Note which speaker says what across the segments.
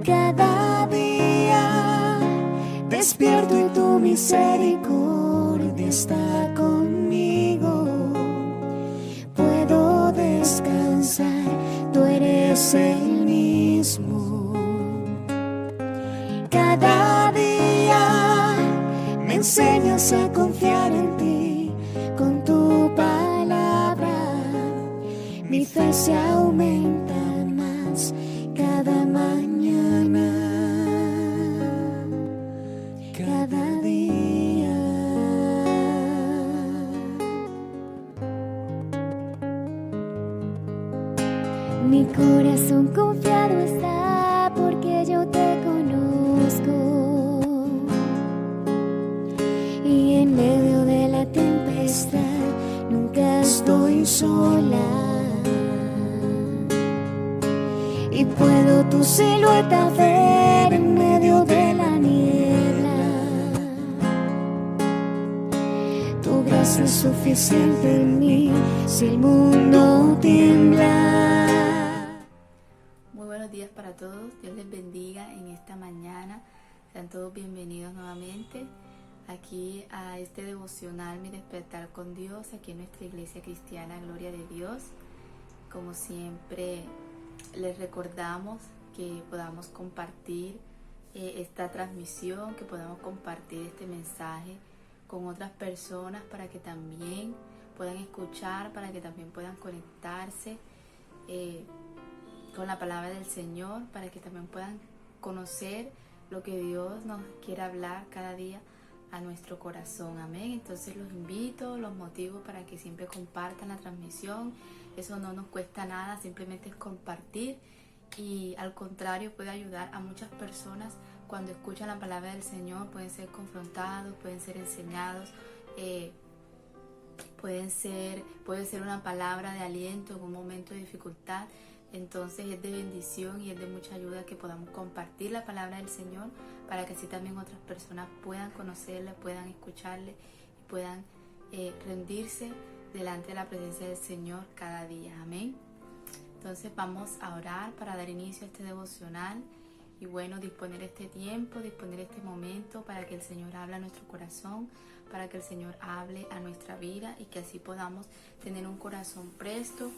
Speaker 1: Cada día despierto y tu misericordia está conmigo. Puedo descansar, tú eres el mismo. Cada día me enseñas a confiar en ti. Con tu palabra mi fe se aumenta más cada mañana, cada día. Mi corazón confiado está porque yo te conozco, y en medio de la tempestad nunca estoy sola. Y puedo tu silueta ver en medio de la niebla. Tu gracia es suficiente en mí si el mundo tiembla.
Speaker 2: Muy buenos días para todos, Dios les bendiga en esta mañana. Sean todos bienvenidos nuevamente aquí a este devocional, Mi Despertar con Dios, aquí en nuestra iglesia cristiana, Gloria de Dios. Como siempre, les recordamos que podamos compartir esta transmisión, que podamos compartir este mensaje con otras personas para que también puedan escuchar, para que también puedan conectarse con la palabra del Señor, para que también puedan conocer lo que Dios nos quiere hablar cada día a nuestro corazón. Amén. Entonces los invito, los motivo para que siempre compartan la transmisión. Eso no nos cuesta nada, simplemente es compartir, y al contrario puede ayudar a muchas personas cuando escuchan la palabra del Señor. Pueden ser confrontados, pueden ser enseñados, puede ser una palabra de aliento en un momento de dificultad. Entonces es de bendición y es de mucha ayuda que podamos compartir la palabra del Señor, para que así también otras personas puedan conocerle, puedan escucharle y puedan rendirse delante de la presencia del Señor cada día. Amén. Entonces vamos a orar para dar inicio a este devocional y bueno, disponer este tiempo, disponer este momento para que el Señor hable a nuestro corazón, para que el Señor hable a nuestra vida y que así podamos tener un corazón presto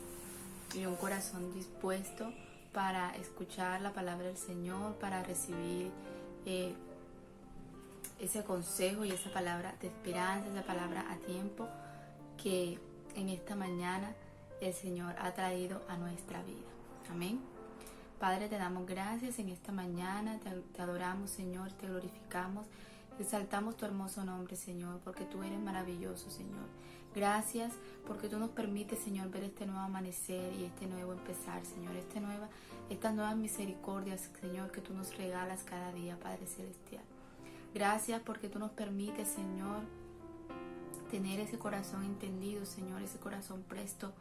Speaker 2: y un corazón dispuesto para escuchar la palabra del Señor, para recibir ese consejo y esa palabra de esperanza, esa palabra a tiempo que en esta mañana el Señor ha traído a nuestra vida. Amén. Padre, te damos gracias en esta mañana, te adoramos, Señor, te glorificamos, exaltamos tu hermoso nombre, Señor, porque tú eres maravilloso, Señor. Gracias porque tú nos permites, Señor, ver este nuevo amanecer y este nuevo empezar, Señor, estas nuevas misericordias, Señor, que tú nos regalas cada día, Padre Celestial. Gracias porque tú nos permites, Señor, tener ese corazón entendido, Señor, ese corazón presto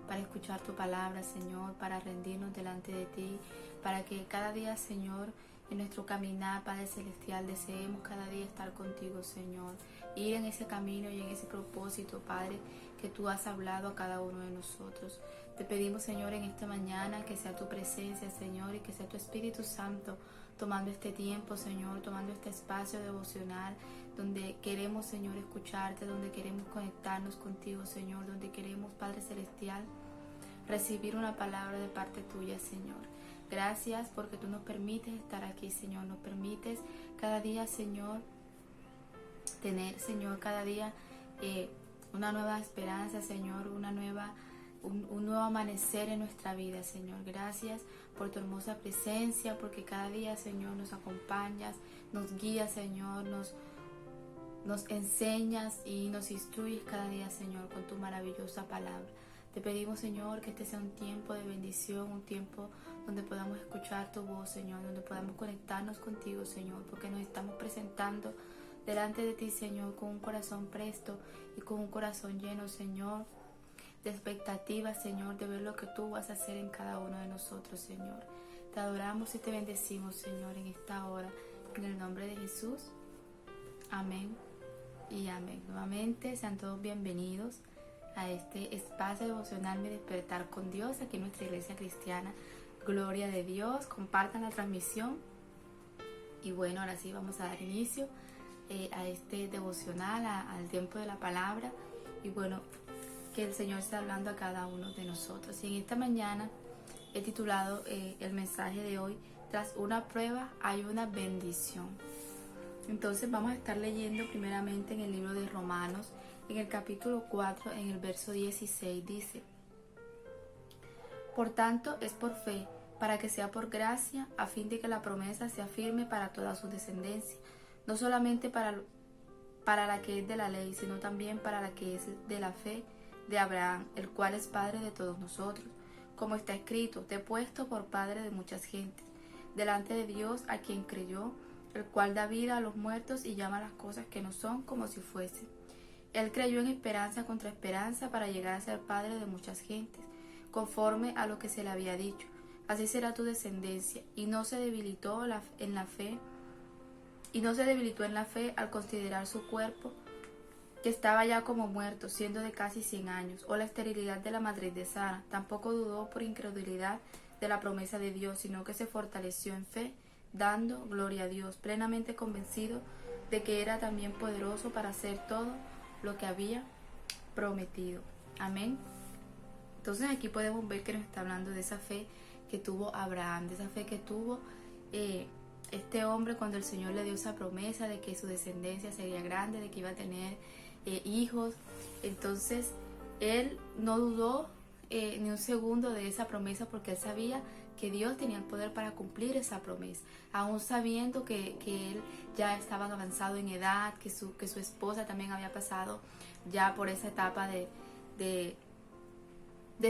Speaker 2: para escuchar tu palabra, Señor, para rendirnos delante de ti, para que cada día, Señor, en nuestro caminar, Padre Celestial, deseemos cada día estar contigo, Señor, ir en ese camino y en ese propósito, Padre, que tú has hablado a cada uno de nosotros. Te pedimos, Señor, en esta mañana que sea tu presencia, Señor, y que sea tu Espíritu Santo tomando este tiempo, Señor, tomando este espacio devocional donde queremos, Señor, escucharte, donde queremos conectarnos contigo, Señor, donde queremos, Padre Celestial, recibir una palabra de parte tuya, Señor. Gracias porque tú nos permites estar aquí, Señor, nos permites cada día, Señor, tener, Señor, cada día una nueva esperanza, Señor, un nuevo amanecer en nuestra vida, Señor. Gracias por tu hermosa presencia, porque cada día, Señor, nos acompañas, nos guías, Señor, nos enseñas y nos instruyes cada día, Señor, con tu maravillosa palabra. Te pedimos, Señor, que este sea un tiempo de bendición, un tiempo donde podamos escuchar tu voz, Señor, donde podamos conectarnos contigo, Señor, porque nos estamos presentando delante de ti, Señor, con un corazón presto y con un corazón lleno, Señor, de expectativas, Señor, de ver lo que tú vas a hacer en cada uno de nosotros, Señor. Te adoramos y te bendecimos, Señor, en esta hora, en el nombre de Jesús. Amén y amén. Nuevamente, sean todos bienvenidos a este espacio devocional, Mi Despertar con Dios, aquí en nuestra iglesia cristiana, Gloria de Dios. Compartan la transmisión Y bueno, ahora sí vamos a dar inicio a este devocional, al tiempo de la palabra. Y bueno, que el Señor está hablando a cada uno de nosotros. Y en esta mañana he titulado el mensaje de hoy: tras una prueba hay una bendición. Entonces vamos a estar leyendo primeramente en el libro de Romanos, en el capítulo 4, en el verso 16, dice: por tanto es por fe, para que sea por gracia, a fin de que la promesa sea firme para toda su descendencia, no solamente para la que es de la ley, sino también para la que es de la fe de Abraham, el cual es padre de todos nosotros. Como está escrito: te he puesto por padre de muchas gentes, delante de Dios a quien creyó, el cual da vida a los muertos y llama las cosas que no son como si fuesen. Él creyó en esperanza contra esperanza para llegar a ser padre de muchas gentes, conforme a lo que se le había dicho: así será tu descendencia. Y no se debilitó en la fe al considerar su cuerpo, que estaba ya como muerto, siendo de casi 100 años, o la esterilidad de la matriz de Sara. Tampoco dudó por incredulidad de la promesa de Dios, sino que se fortaleció en fe, dando gloria a Dios, plenamente convencido de que era también poderoso para hacer todo lo que había prometido. Amén. Entonces aquí podemos ver que nos está hablando de esa fe que tuvo Abraham, de esa fe que tuvo este hombre cuando el Señor le dio esa promesa de que su descendencia sería grande, de que iba a tener hijos. Entonces él no dudó ni un segundo de esa promesa, porque él sabía que Dios tenía el poder para cumplir esa promesa, aún sabiendo que él ya estaba avanzado en edad, que su esposa también había pasado ya por esa etapa de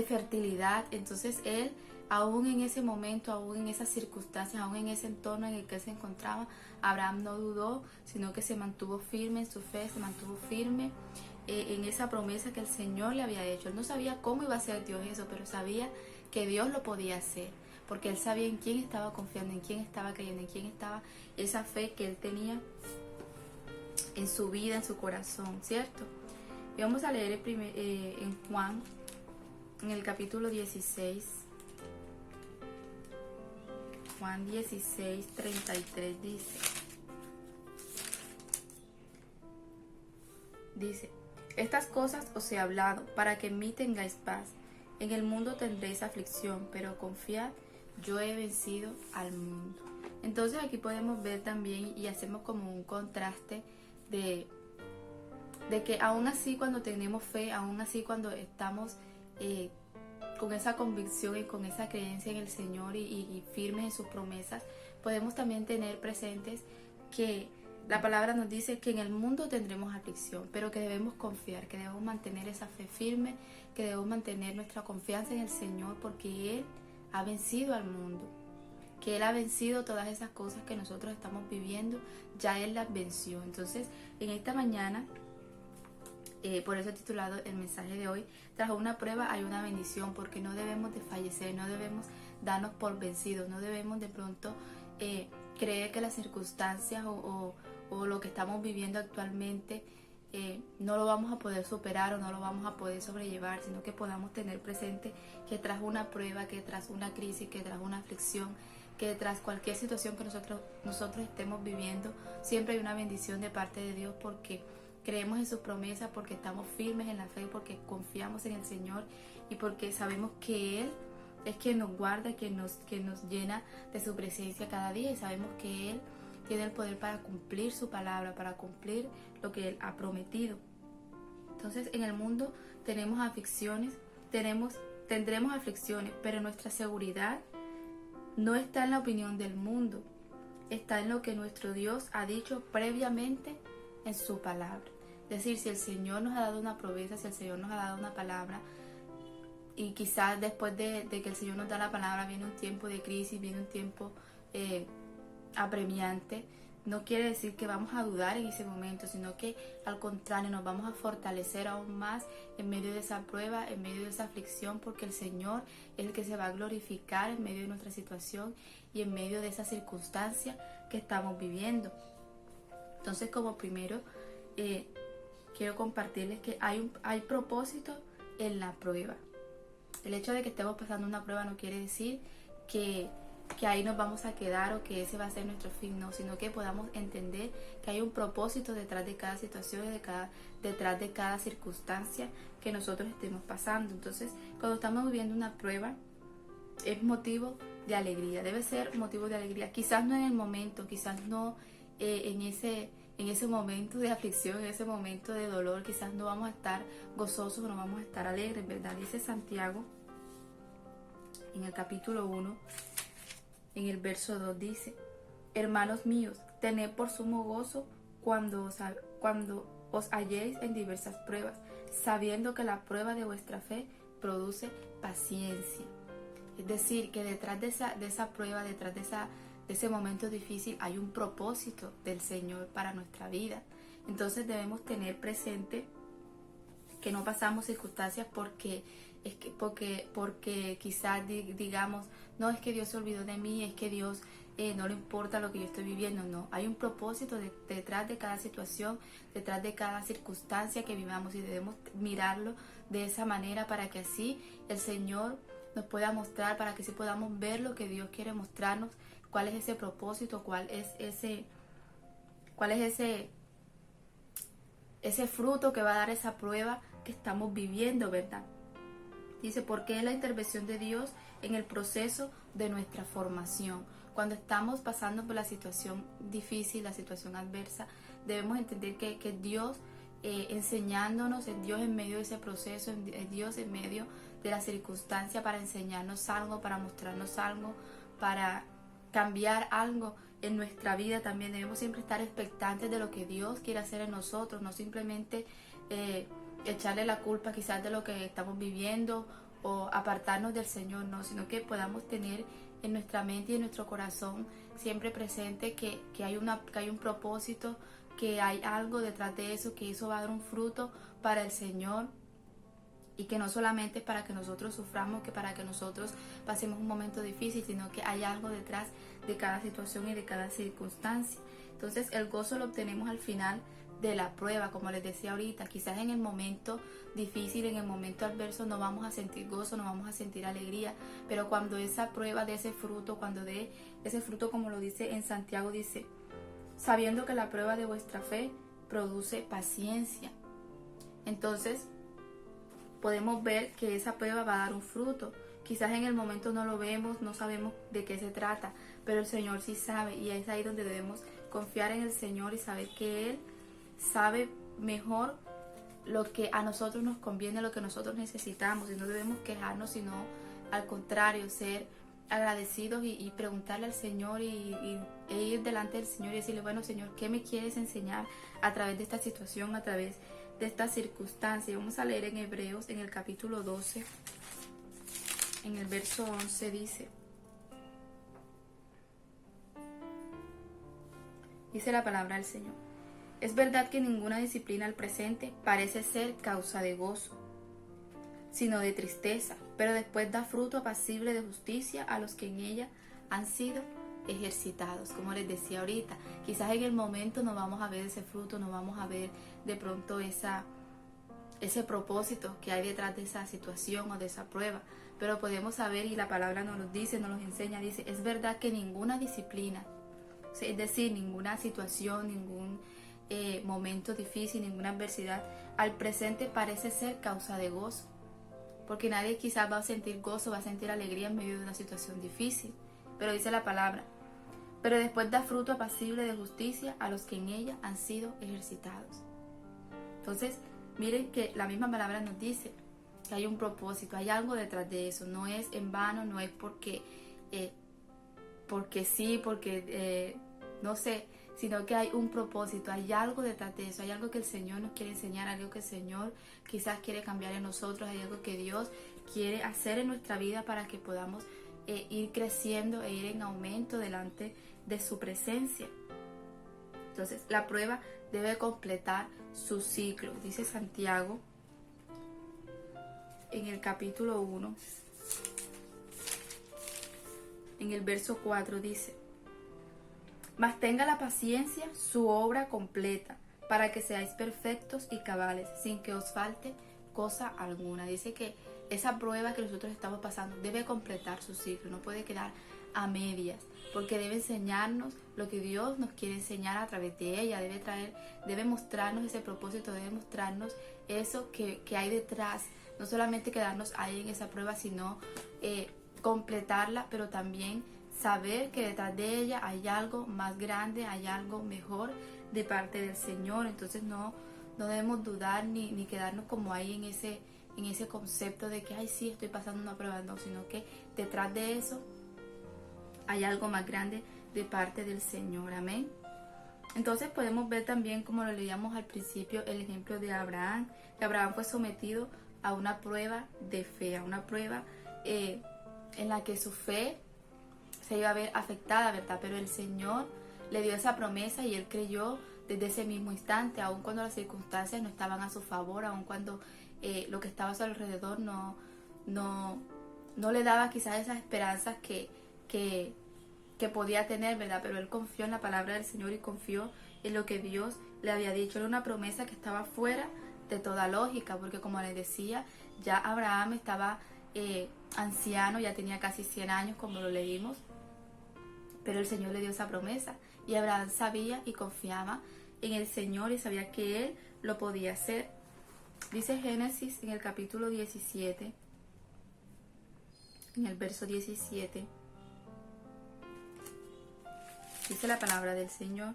Speaker 2: fertilidad. Entonces él, aún en ese momento, aún en esas circunstancias, aún en ese entorno en el que él se encontraba, Abraham no dudó, sino que se mantuvo firme en su fe, se mantuvo firme en esa promesa que el Señor le había hecho. Él no sabía cómo iba a hacer Dios eso, pero sabía que Dios lo podía hacer, porque él sabía en quién estaba confiando, en quién estaba creyendo, en quién estaba esa fe que él tenía en su vida, en su corazón, ¿cierto? Y vamos a leer en Juan, en el capítulo 16, Juan 16, 33 dice: estas cosas os he hablado para que en mí tengáis paz. En el mundo tendréis aflicción, pero confiad, yo he vencido al mundo. Entonces aquí podemos ver también, y hacemos como un contraste de que aún así cuando tenemos fe, aún así cuando estamos con esa convicción y con esa creencia en el Señor y firmes en sus promesas, podemos también tener presentes que la palabra nos dice que en el mundo tendremos aflicción, pero que debemos confiar, que debemos mantener esa fe firme, que debemos mantener nuestra confianza en el Señor, porque Él ha vencido al mundo, que Él ha vencido todas esas cosas que nosotros estamos viviendo, ya Él las venció. Entonces, en esta mañana, por eso he titulado el mensaje de hoy: tras una prueba hay una bendición, porque no debemos de fallecer, no debemos darnos por vencidos, no debemos de pronto creer que las circunstancias o lo que estamos viviendo actualmente no lo vamos a poder superar o no lo vamos a poder sobrellevar, sino que podamos tener presente que tras una prueba, que tras una crisis, que tras una aflicción, que tras cualquier situación que nosotros estemos viviendo, siempre hay una bendición de parte de Dios, porque creemos en sus promesas, porque estamos firmes en la fe, porque confiamos en el Señor y porque sabemos que Él es quien nos guarda, que nos llena de su presencia cada día, y sabemos que Él tiene el poder para cumplir su palabra, para cumplir lo que Él ha prometido. Entonces, en el mundo tenemos aflicciones, tendremos aflicciones, pero nuestra seguridad no está en la opinión del mundo, está en lo que nuestro Dios ha dicho previamente en su palabra. Es decir, si el Señor nos ha dado una promesa, si el Señor nos ha dado una palabra, y quizás después de que el Señor nos da la palabra viene un tiempo de crisis, viene un tiempo apremiante, no quiere decir que vamos a dudar en ese momento, sino que al contrario, nos vamos a fortalecer aún más en medio de esa prueba, en medio de esa aflicción, porque el Señor es el que se va a glorificar en medio de nuestra situación y en medio de esa circunstancia que estamos viviendo. Entonces, como primero, quiero compartirles que hay propósito en la prueba. El hecho de que estemos pasando una prueba no quiere decir que que ahí nos vamos a quedar o que ese va a ser nuestro fin, no, sino que podamos entender que hay un propósito detrás de cada situación y detrás de cada circunstancia que nosotros estemos pasando. Entonces, cuando estamos viviendo una prueba, es motivo de alegría, debe ser motivo de alegría. Quizás no en el momento, quizás no en ese momento de aflicción, en ese momento de dolor, quizás no vamos a estar gozosos o no vamos a estar alegres, ¿verdad? Dice Santiago en el capítulo 1, en el verso 2 dice: hermanos míos, tened por sumo gozo cuando os halléis en diversas pruebas, sabiendo que la prueba de vuestra fe produce paciencia. Es decir, que detrás de esa prueba, detrás de ese momento difícil, hay un propósito del Señor para nuestra vida. Entonces debemos tener presente que no pasamos circunstancias porque quizás digamos, no, es que Dios se olvidó de mí, es que Dios no le importa lo que yo estoy viviendo. No, hay un propósito detrás de cada situación, detrás de cada circunstancia que vivamos, y debemos mirarlo de esa manera para que así el Señor nos pueda mostrar, para que así podamos ver lo que Dios quiere mostrarnos, cuál es ese propósito, cuál es ese fruto que va a dar esa prueba que estamos viviendo, ¿verdad? Dice, porque es la intervención de Dios en el proceso de nuestra formación. Cuando estamos pasando por la situación difícil, la situación adversa, debemos entender que Dios enseñándonos, es Dios en medio de ese proceso, es Dios en medio de la circunstancia para enseñarnos algo, para mostrarnos algo, para cambiar algo en nuestra vida. También debemos siempre estar expectantes de lo que Dios quiere hacer en nosotros, no simplemente echarle la culpa quizás de lo que estamos viviendo o apartarnos del Señor, no, sino que podamos tener en nuestra mente y en nuestro corazón siempre presente que hay un propósito, que hay algo detrás de eso, que eso va a dar un fruto para el Señor, y que no solamente es para que nosotros suframos, que para que nosotros pasemos un momento difícil, sino que hay algo detrás de cada situación y de cada circunstancia. Entonces el gozo lo obtenemos al final de la prueba, como les decía ahorita. Quizás en el momento difícil, en el momento adverso, no vamos a sentir gozo, no vamos a sentir alegría, pero cuando esa prueba de ese fruto, cuando dé ese fruto, como lo dice en Santiago, dice, sabiendo que la prueba de vuestra fe produce paciencia. Entonces podemos ver que esa prueba va a dar un fruto. Quizás en el momento no lo vemos, no sabemos de qué se trata, pero el Señor sí sabe, y es ahí donde debemos confiar en el Señor y saber que Él sabe mejor lo que a nosotros nos conviene, lo que nosotros necesitamos, y no debemos quejarnos, sino al contrario, ser agradecidos y preguntarle al Señor e ir delante del Señor y decirle, bueno, Señor, ¿qué me quieres enseñar a través de esta situación, a través de esta circunstancia? Vamos a leer en Hebreos, en el capítulo 12, en el verso 11 dice la palabra del Señor: es verdad que ninguna disciplina al presente parece ser causa de gozo, sino de tristeza, pero después da fruto apacible de justicia a los que en ella han sido ejercitados. Como les decía ahorita, quizás en el momento no vamos a ver ese fruto, no vamos a ver de pronto ese propósito que hay detrás de esa situación o de esa prueba, pero podemos saber, y la palabra nos lo dice, nos lo enseña, dice, es verdad que ninguna disciplina, es decir, ninguna situación, ningún momento difícil, ninguna adversidad al presente parece ser causa de gozo, porque nadie quizás va a sentir gozo, va a sentir alegría en medio de una situación difícil, pero dice la palabra, pero después da fruto apacible de justicia a los que en ella han sido ejercitados. Entonces miren que la misma palabra nos dice que hay un propósito, hay algo detrás de eso, no es en vano, no es porque sí, porque no sé, sino que hay un propósito, hay algo detrás de eso, hay algo que el Señor nos quiere enseñar, algo que el Señor quizás quiere cambiar en nosotros, hay algo que Dios quiere hacer en nuestra vida para que podamos ir creciendo e ir en aumento delante de su presencia. Entonces la prueba debe completar su ciclo. Dice Santiago en el capítulo 1, en el verso 4 dice, mas tenga la paciencia su obra completa, para que seáis perfectos y cabales, sin que os falte cosa alguna. Dice que esa prueba que nosotros estamos pasando debe completar su ciclo, no puede quedar a medias, porque debe enseñarnos lo que Dios nos quiere enseñar a través de ella, debe mostrarnos ese propósito, debe mostrarnos eso que hay detrás, no solamente quedarnos ahí en esa prueba, sino completarla, pero también saber que detrás de ella hay algo más grande, hay algo mejor de parte del Señor. Entonces no debemos dudar ni quedarnos como ahí en ese concepto de que, ay, sí, estoy pasando una prueba, no, sino que detrás de eso hay algo más grande de parte del Señor, amén. Entonces podemos ver también, como lo leíamos al principio, el ejemplo de Abraham, que Abraham fue sometido a una prueba de fe, a una prueba en la que su fe se iba a ver afectada, ¿verdad? Pero el Señor le dio esa promesa y él creyó desde ese mismo instante, aun cuando las circunstancias no estaban a su favor, aun cuando lo que estaba a su alrededor no le daba quizás esas esperanzas que podía tener, ¿verdad? Pero él confió en la palabra del Señor y confió en lo que Dios le había dicho. Era una promesa que estaba fuera de toda lógica, porque como les decía, ya Abraham estaba anciano, ya tenía casi 100 años, como lo leímos, pero el Señor le dio esa promesa y Abraham sabía y confiaba en el Señor y sabía que él lo podía hacer. Dice Génesis en el capítulo 17, en el verso 17, dice la palabra del Señor: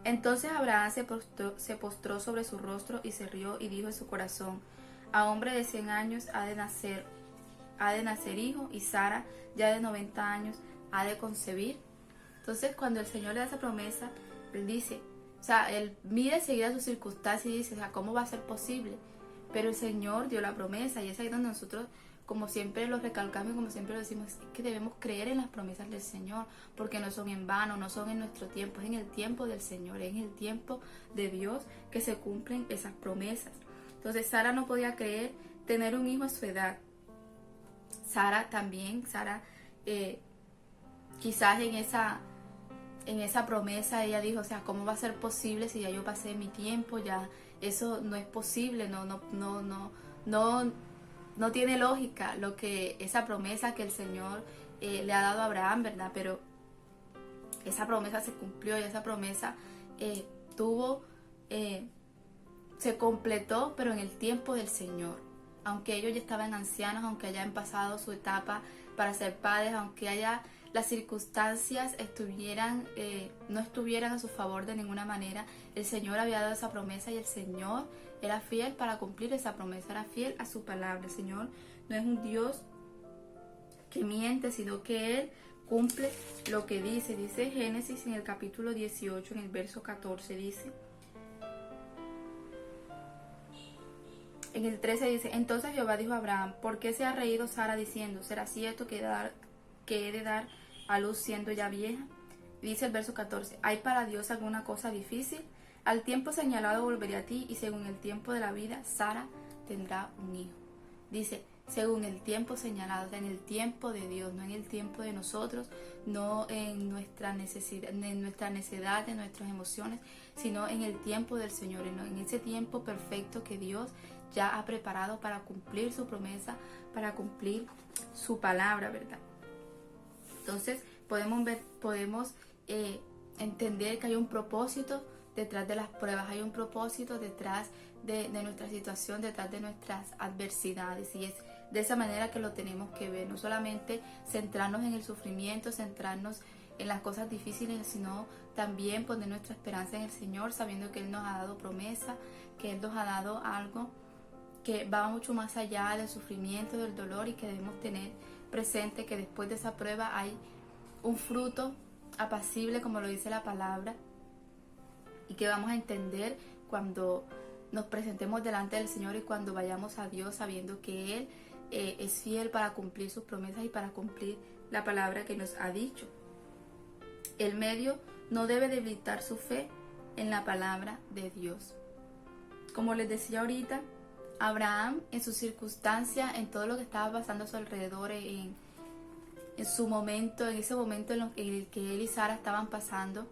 Speaker 2: entonces Abraham se postró sobre su rostro y se rió y dijo en su corazón: a hombre de 100 años ha de nacer hijo, y Sara ya de 90 años ha de concebir. Entonces cuando el Señor le da esa promesa, él dice, o sea, él mira enseguida sus circunstancias y dice, o sea, ¿cómo va a ser posible? Pero el Señor dio la promesa, y es ahí donde nosotros, como siempre lo recalcamos y como siempre lo decimos, es que debemos creer en las promesas del Señor, porque no son en vano, no son en nuestro tiempo, es en el tiempo del Señor, es en el tiempo de Dios que se cumplen esas promesas. Entonces Sara no podía creer tener un hijo a su edad. Sara quizás en esa promesa ella dijo, o sea, ¿cómo va a ser posible si ya yo pasé mi tiempo? Ya eso no es posible, no tiene lógica esa promesa que el Señor le ha dado a Abraham, ¿verdad? Pero esa promesa se cumplió y esa promesa se completó, pero en el tiempo del Señor. Aunque ellos ya estaban ancianos, aunque hayan pasado su etapa para ser padres, aunque las circunstancias no estuvieran a su favor de ninguna manera, el Señor había dado esa promesa y el Señor era fiel para cumplir esa promesa, era fiel a su palabra. El Señor no es un Dios que miente, sino que Él cumple lo que dice. Dice Génesis en el capítulo 18, en el verso 14, dice, en el 13 dice, entonces Jehová dijo a Abraham, ¿por qué se ha reído Sara diciendo, será cierto que he de dar a luz siendo ya vieja? Dice el verso 14, ¿hay para Dios alguna cosa difícil? Al tiempo señalado volveré a ti, y según el tiempo de la vida, Sara tendrá un hijo. Dice, según el tiempo señalado, en el tiempo de Dios, no en el tiempo de nosotros, no en nuestra necedad, en nuestras emociones, sino en el tiempo del Señor, en ese tiempo perfecto que Dios ya ha preparado para cumplir su promesa, para cumplir su palabra, ¿verdad? Entonces podemos entender que hay un propósito detrás de las pruebas, hay un propósito detrás de nuestra situación, detrás de nuestras adversidades, y es de esa manera que lo tenemos que ver, no solamente centrarnos en el sufrimiento, centrarnos en las cosas difíciles, sino también poner nuestra esperanza en el Señor, sabiendo que Él nos ha dado promesa, que Él nos ha dado algo que va mucho más allá del sufrimiento, del dolor, y que debemos tener presente que después de esa prueba hay un fruto apacible, como lo dice la palabra, y que vamos a entender cuando nos presentemos delante del Señor y cuando vayamos a Dios sabiendo que Él es fiel para cumplir sus promesas y para cumplir la palabra que nos ha dicho. El medio no debe debilitar su fe en la palabra de Dios. Como les decía ahorita, Abraham en sus circunstancias, en todo lo que estaba pasando a su alrededor, en su momento, en ese momento en el que él y Sara estaban pasando,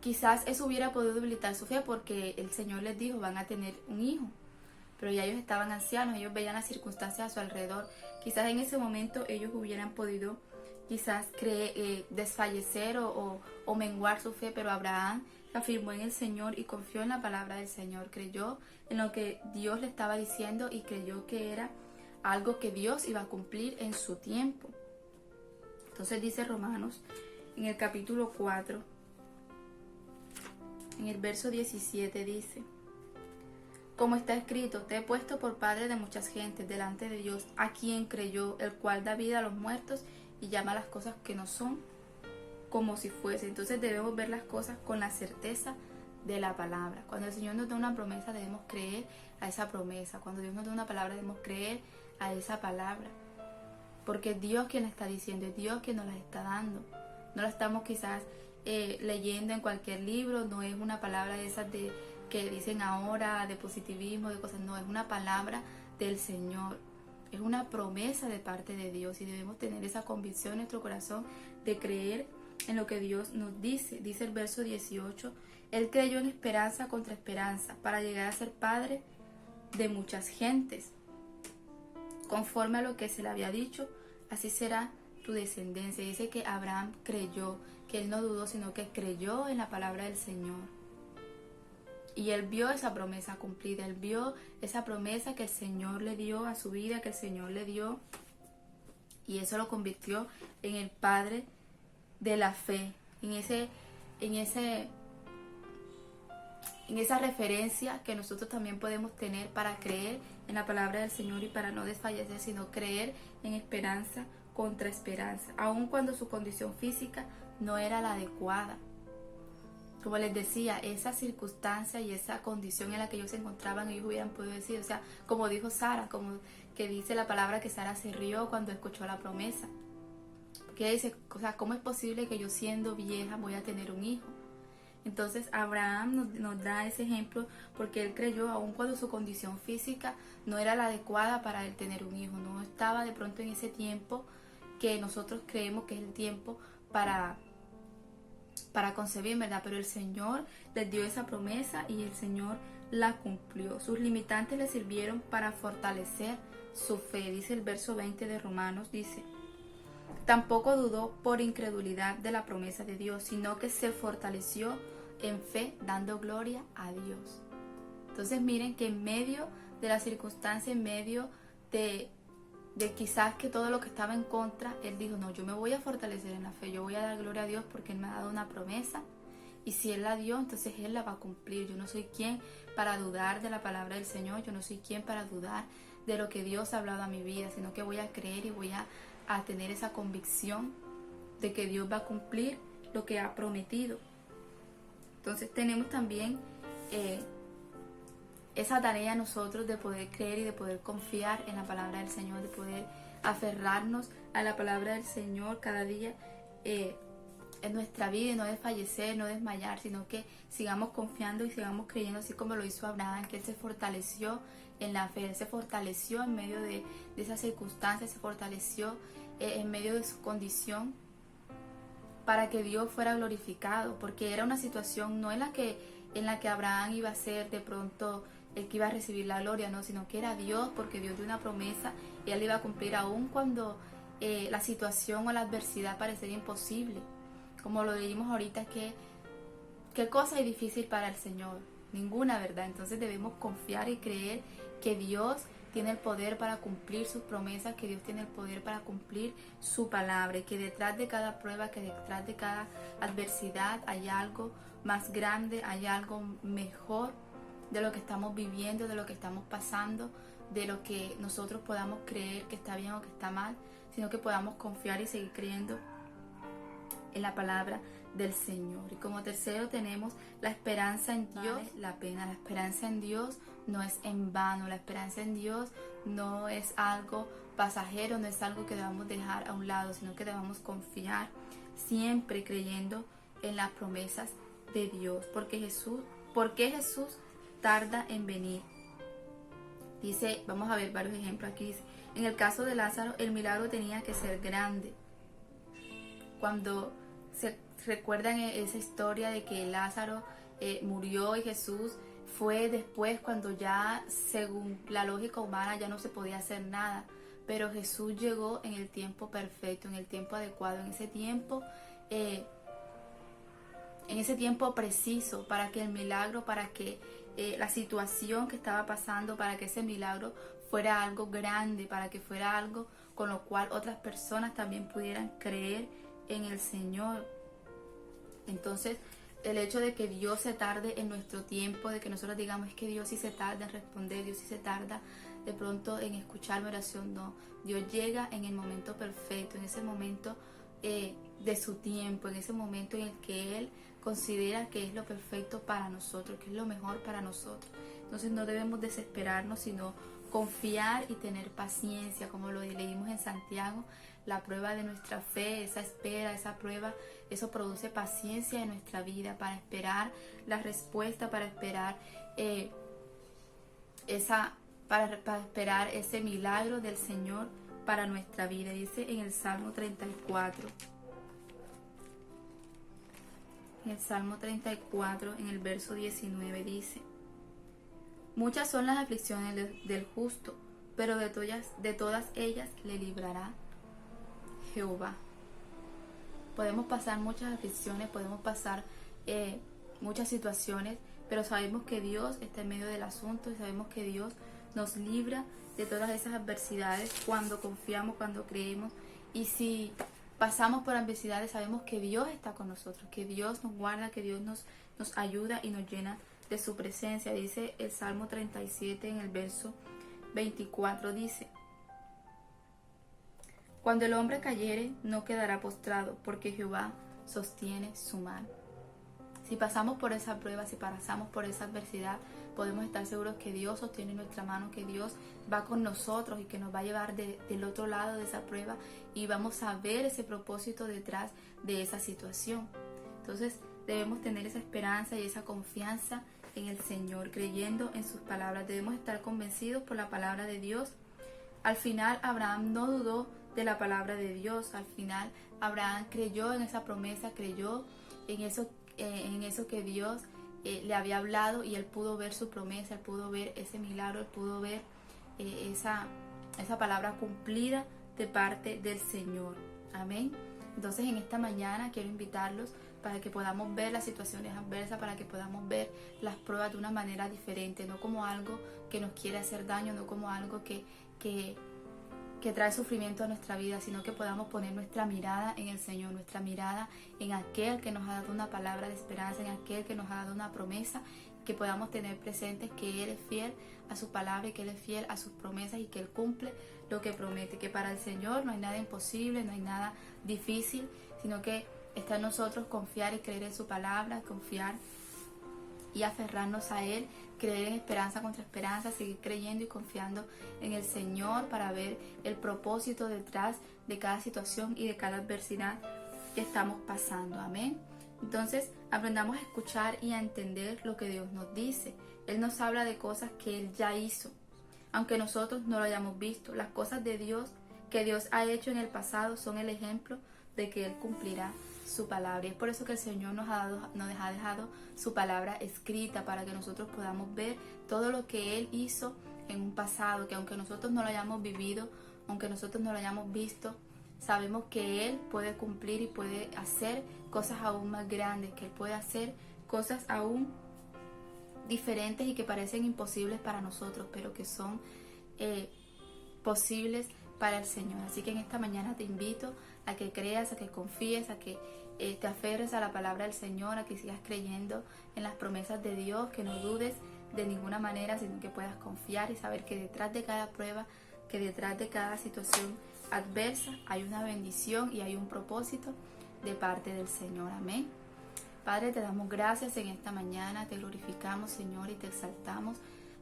Speaker 2: quizás eso hubiera podido debilitar su fe, porque el Señor les dijo, van a tener un hijo. pero ya ellos estaban ancianos, ellos veían las circunstancias a su alrededor. Quizás en ese momento ellos hubieran podido quizás desfallecer o menguar su fe, pero Abraham se afirmó en el Señor y confió en la palabra del Señor, creyó en lo que Dios le estaba diciendo y creyó que era algo que Dios iba a cumplir en su tiempo. Entonces dice Romanos en el capítulo 4, en el verso 17 dice: como está escrito, te he puesto por padre de muchas gentes delante de Dios, a quien creyó, el cual da vida a los muertos y llama a las cosas que no son como si fuese. Entonces debemos ver las cosas con la certeza de la palabra. Cuando el Señor nos da una promesa, debemos creer a esa promesa. Cuando Dios nos da una palabra, debemos creer a esa palabra. Porque es Dios quien la está diciendo, es Dios quien nos la está dando. No la estamos quizás leyendo en cualquier libro, no es una palabra de esas que dicen ahora, de positivismo, de cosas. No, es una palabra del Señor. Es una promesa de parte de Dios y debemos tener esa convicción en nuestro corazón de creer en lo que Dios nos dice. Dice el verso 18, Él creyó en esperanza contra esperanza para llegar a ser padre de muchas gentes. Conforme a lo que se le había dicho, así será tu descendencia. Dice que Abraham creyó, que él no dudó, sino que creyó en la palabra del Señor. Y él vio esa promesa cumplida, él vio esa promesa que el Señor le dio a su vida, que el Señor le dio, y eso lo convirtió en el padre de la fe, en esa referencia que nosotros también podemos tener para creer en la palabra del Señor y para no desfallecer, sino creer en esperanza contra esperanza, aun cuando su condición física no era la adecuada. Como les decía, esa circunstancia y esa condición en la que ellos se encontraban, ellos hubieran podido decir, o sea, como dijo Sara, como que dice la palabra que Sara se rió cuando escuchó la promesa. Porque ella dice, o sea, ¿cómo es posible que yo siendo vieja voy a tener un hijo? Entonces Abraham nos da ese ejemplo porque él creyó, aun cuando su condición física no era la adecuada para él tener un hijo, no estaba de pronto en ese tiempo que nosotros creemos que es el tiempo para concebir, ¿verdad? Pero el Señor les dio esa promesa y el Señor la cumplió. Sus limitantes le sirvieron para fortalecer su fe. Dice el verso 20 de Romanos, dice: tampoco dudó por incredulidad de la promesa de Dios, sino que se fortaleció en fe, dando gloria a Dios. Entonces miren que en medio de la circunstancia, en medio de quizás que todo lo que estaba en contra, él dijo, no, yo me voy a fortalecer en la fe, yo voy a dar gloria a Dios porque Él me ha dado una promesa, y si Él la dio, entonces Él la va a cumplir. Yo no soy quien para dudar de la palabra del Señor, yo no soy quien para dudar de lo que Dios ha hablado a mi vida, sino que voy a creer y voy a tener esa convicción de que Dios va a cumplir lo que ha prometido. Entonces tenemos también esa tarea nosotros de poder creer y de poder confiar en la palabra del Señor, de poder aferrarnos a la palabra del Señor cada día en nuestra vida y no desfallecer, no desmayar, sino que sigamos confiando y sigamos creyendo así como lo hizo Abraham, que él se fortaleció en la fe, él se fortaleció en medio de esas circunstancias, se fortaleció en medio de su condición para que Dios fuera glorificado, porque era una situación no en la que Abraham iba a ser de pronto el que iba a recibir la gloria, no, sino que era Dios, porque Dios dio una promesa y Él iba a cumplir aún cuando la situación o la adversidad pareciera imposible. Como lo leímos ahorita, ¿qué cosa es difícil para el Señor? Ninguna, ¿verdad? Entonces debemos confiar y creer que Dios tiene el poder para cumplir sus promesas, que Dios tiene el poder para cumplir su palabra, y que detrás de cada prueba, que detrás de cada adversidad hay algo más grande, hay algo mejor de lo que estamos viviendo, de lo que estamos pasando, de lo que nosotros podamos creer que está bien o que está mal, sino que podamos confiar y seguir creyendo en la palabra del Señor. Y como tercero tenemos la esperanza en Dios, la pena. La esperanza en Dios no es en vano, la esperanza en Dios no es algo pasajero, no es algo que debamos dejar a un lado, sino que debamos confiar siempre creyendo en las promesas de Dios. ¿Por qué Jesús tarda en venir? Dice, vamos a ver varios ejemplos aquí. Dice, en el caso de Lázaro, el milagro tenía que ser grande. Cuando se recuerdan esa historia de que Lázaro murió y Jesús fue después cuando ya, según la lógica humana, ya no se podía hacer nada. Pero Jesús llegó en el tiempo perfecto, en el tiempo adecuado, en ese tiempo preciso, para que el milagro, para que la situación que estaba pasando, para que ese milagro fuera algo grande, para que fuera algo con lo cual otras personas también pudieran creer en el Señor. Entonces, el hecho de que Dios se tarde en nuestro tiempo, de que nosotros digamos es que Dios sí se tarda en responder, Dios sí se tarda de pronto en escuchar mi oración, no. Dios llega en el momento perfecto, en ese momento de su tiempo, en ese momento en el que Él considera que es lo perfecto para nosotros, que es lo mejor para nosotros. Entonces no debemos desesperarnos, sino confiar y tener paciencia, como lo leímos en Santiago. La prueba de nuestra fe, esa espera, esa prueba, eso produce paciencia en nuestra vida para esperar la respuesta, para esperar para esperar ese milagro del Señor para nuestra vida. Dice en el Salmo 34. En el Salmo 34, en el verso 19 dice: muchas son las aflicciones del justo, pero de todas ellas le librará Jehová. Podemos pasar muchas aflicciones, podemos pasar muchas situaciones, pero sabemos que Dios está en medio del asunto y sabemos que Dios nos libra de todas esas adversidades cuando confiamos, cuando creemos. Y si pasamos por adversidades, sabemos que Dios está con nosotros, que Dios nos guarda, que Dios nos ayuda y nos llena de su presencia. Dice el Salmo 37 en el verso 24, dice: cuando el hombre cayere, no quedará postrado, porque Jehová sostiene su mano. Si pasamos por esa prueba, si pasamos por esa adversidad, podemos estar seguros que Dios sostiene nuestra mano, que Dios va con nosotros y que nos va a llevar del otro lado de esa prueba y vamos a ver ese propósito detrás de esa situación. Entonces debemos tener esa esperanza y esa confianza en el Señor, creyendo en sus palabras. Debemos estar convencidos por la palabra de Dios. Al final Abraham no dudó de la palabra de Dios. Al final Abraham creyó en esa promesa, creyó en eso que Dios le había hablado, y él pudo ver su promesa, él pudo ver ese milagro, él pudo ver esa palabra cumplida de parte del Señor. Amén. Entonces en esta mañana quiero invitarlos para que podamos ver las situaciones adversas, para que podamos ver las pruebas de una manera diferente, no como algo que nos quiere hacer daño, no como algo que trae sufrimiento a nuestra vida, sino que podamos poner nuestra mirada en el Señor, nuestra mirada en aquel que nos ha dado una palabra de esperanza, en aquel que nos ha dado una promesa, que podamos tener presentes que Él es fiel a su palabra y que Él es fiel a sus promesas y que Él cumple lo que promete, que para el Señor no hay nada imposible, no hay nada difícil, sino que está en nosotros confiar y creer en su palabra, confiar y aferrarnos a Él, creer en esperanza contra esperanza, seguir creyendo y confiando en el Señor para ver el propósito detrás de cada situación y de cada adversidad que estamos pasando. Amén. Entonces, aprendamos a escuchar y a entender lo que Dios nos dice. Él nos habla de cosas que Él ya hizo, aunque nosotros no lo hayamos visto. Las cosas de Dios que Dios ha hecho en el pasado son el ejemplo de que Él cumplirá su palabra. Y es por eso que el Señor nos ha dejado su palabra escrita, para que nosotros podamos ver todo lo que Él hizo en un pasado, que aunque nosotros no lo hayamos vivido, aunque nosotros no lo hayamos visto, sabemos que Él puede cumplir y puede hacer cosas aún más grandes, que Él puede hacer cosas aún diferentes y que parecen imposibles para nosotros, pero que son posibles para el Señor. Así que en esta mañana te invito a que creas, a que confíes, a que te aferres a la palabra del Señor, a que sigas creyendo en las promesas de Dios, que no dudes de ninguna manera, sino que puedas confiar y saber que detrás de cada prueba, que detrás de cada situación adversa hay una bendición y hay un propósito de parte del Señor. Amén. Padre, te damos gracias en esta mañana, te glorificamos, Señor, y te exaltamos.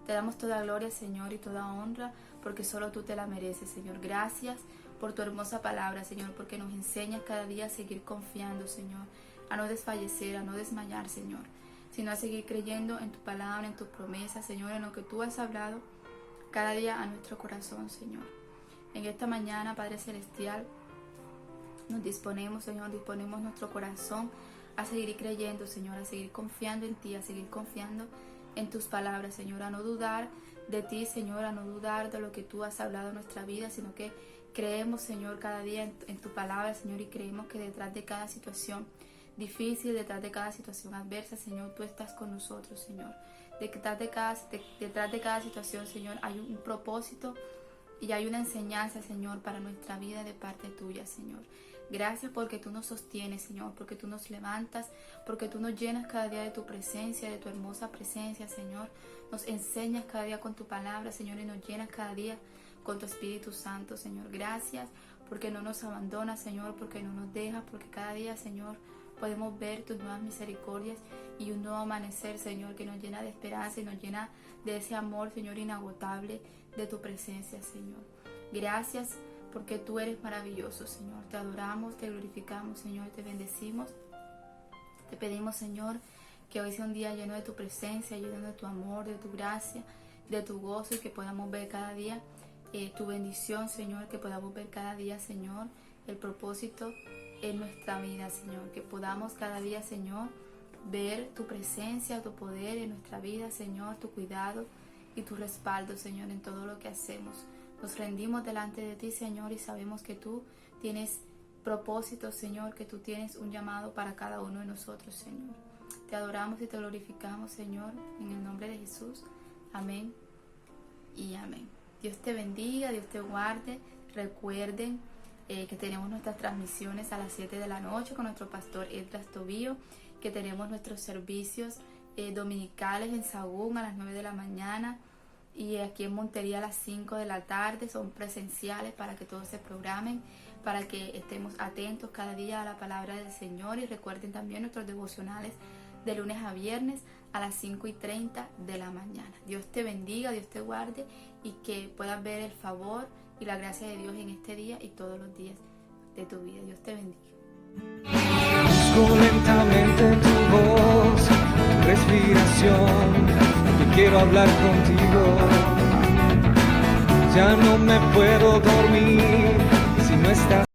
Speaker 2: Te damos toda gloria, Señor, y toda honra, porque solo tú te la mereces, Señor. Gracias por tu hermosa palabra, Señor, porque nos enseñas cada día a seguir confiando, Señor, a no desfallecer, a no desmayar, Señor, sino a seguir creyendo en tu palabra, en tus promesas, Señor, en lo que tú has hablado cada día a nuestro corazón, Señor. En esta mañana, Padre Celestial, nos disponemos, Señor, disponemos nuestro corazón a seguir creyendo, Señor, a seguir confiando en ti, a seguir confiando en tus palabras, Señor, a no dudar de ti, Señor, a no dudar de lo que tú has hablado en nuestra vida, sino que creemos, Señor, cada día en tu palabra, Señor, y creemos que detrás de cada situación difícil, detrás de cada situación adversa, Señor, tú estás con nosotros, Señor. Detrás de cada situación, Señor, hay un propósito y hay una enseñanza, Señor, para nuestra vida de parte tuya, Señor. Gracias porque tú nos sostienes, Señor, porque tú nos levantas, porque tú nos llenas cada día de tu presencia, de tu hermosa presencia, Señor. Nos enseñas cada día con tu palabra, Señor, y nos llenas cada día con tu Espíritu Santo, Señor. Gracias porque no nos abandonas, Señor, porque no nos dejas, porque cada día, Señor, podemos ver tus nuevas misericordias y un nuevo amanecer, Señor, que nos llena de esperanza y nos llena de ese amor, Señor, inagotable de tu presencia, Señor. Gracias porque tú eres maravilloso, Señor. Te adoramos, te glorificamos, Señor, te bendecimos. Te pedimos, Señor, que hoy sea un día lleno de tu presencia, lleno de tu amor, de tu gracia, de tu gozo, y que podamos ver cada día tu bendición, Señor, que podamos ver cada día, Señor, el propósito en nuestra vida, Señor, que podamos cada día, Señor, ver tu presencia, tu poder en nuestra vida, Señor, tu cuidado y tu respaldo, Señor, en todo lo que hacemos. Nos rendimos delante de ti, Señor, y sabemos que tú tienes propósitos, Señor, que tú tienes un llamado para cada uno de nosotros, Señor. Te adoramos y te glorificamos, Señor, en el nombre de Jesús. Amén y amén. Dios te bendiga, Dios te guarde. Recuerden que tenemos nuestras transmisiones a las 7 de la noche con nuestro pastor Edras Tobío, que tenemos nuestros servicios dominicales en Sahagún a las 9 de la mañana y aquí en Montería a las 5 de la tarde. Son presenciales para que todos se programen, para que estemos atentos cada día a la palabra del Señor. Y recuerden también nuestros devocionales de lunes a viernes a las 5:30 de la mañana. Dios te bendiga, Dios te guarde y que puedas ver el favor y la gracia de Dios en este día y todos los días de tu vida. Dios te bendiga.
Speaker 3: Busco lentamente tu voz, tu respiración, que quiero hablar contigo. Ya no me puedo dormir si no estás.